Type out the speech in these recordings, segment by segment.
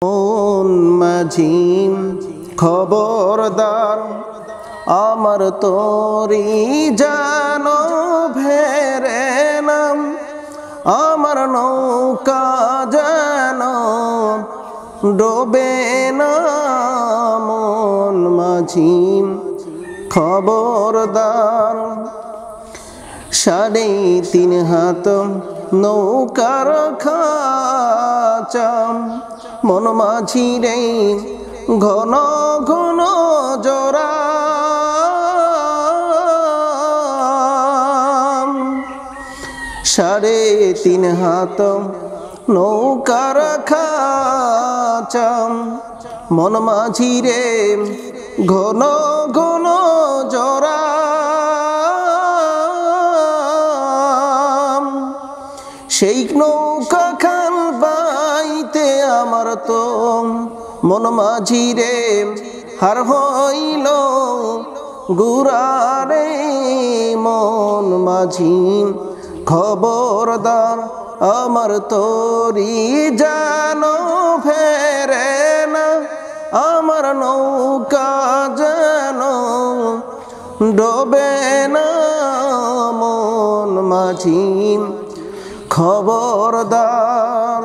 মন মাঝি খবরদার আমার তোরি জানো ভেরে নাম আমার নৌকা যেন ডোবে না মন মাঝি খবরদার 3.5 হাত নৌকার খাঁচা মন মাঝি রে ঘন ঘন জোড়া 3.5 হাত নৌকার খাঁচা মন মাঝি রে ঘন ঘন জোড়া সেই নৌকা খান বাইতে আমার তো মন মাঝি রে হার হইল গুরারে মন মাঝি খবরদার আমার তোরি জানো ফেরে না আমার নৌকা যেন ডোবে না মন মাঝি খবরদার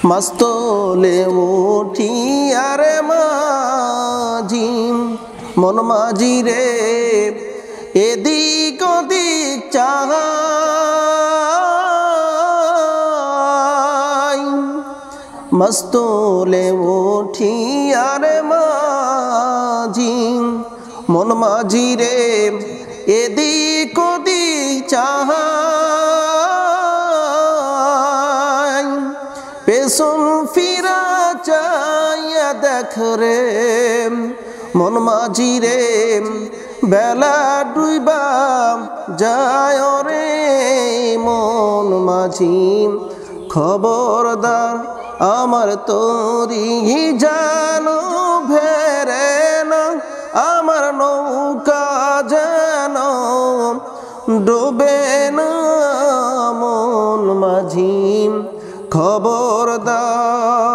মাস্তলে উঠি আরে মাঝি মন মাঝি রে এদিক ওদিক চাই মাস্তলে উঠি আরে মাঝি মন মাঝি রে এদিক ওদিক চাই পেছন ফিরা চাইয়া দেখ রে মন মাঝি রে বেলা ডুইবা যায় রে মন মাঝি খবরদার আমার তোরি জানো ভেরে না আমার নৌকা যেন ডোবে না মন মাঝি খবরদার।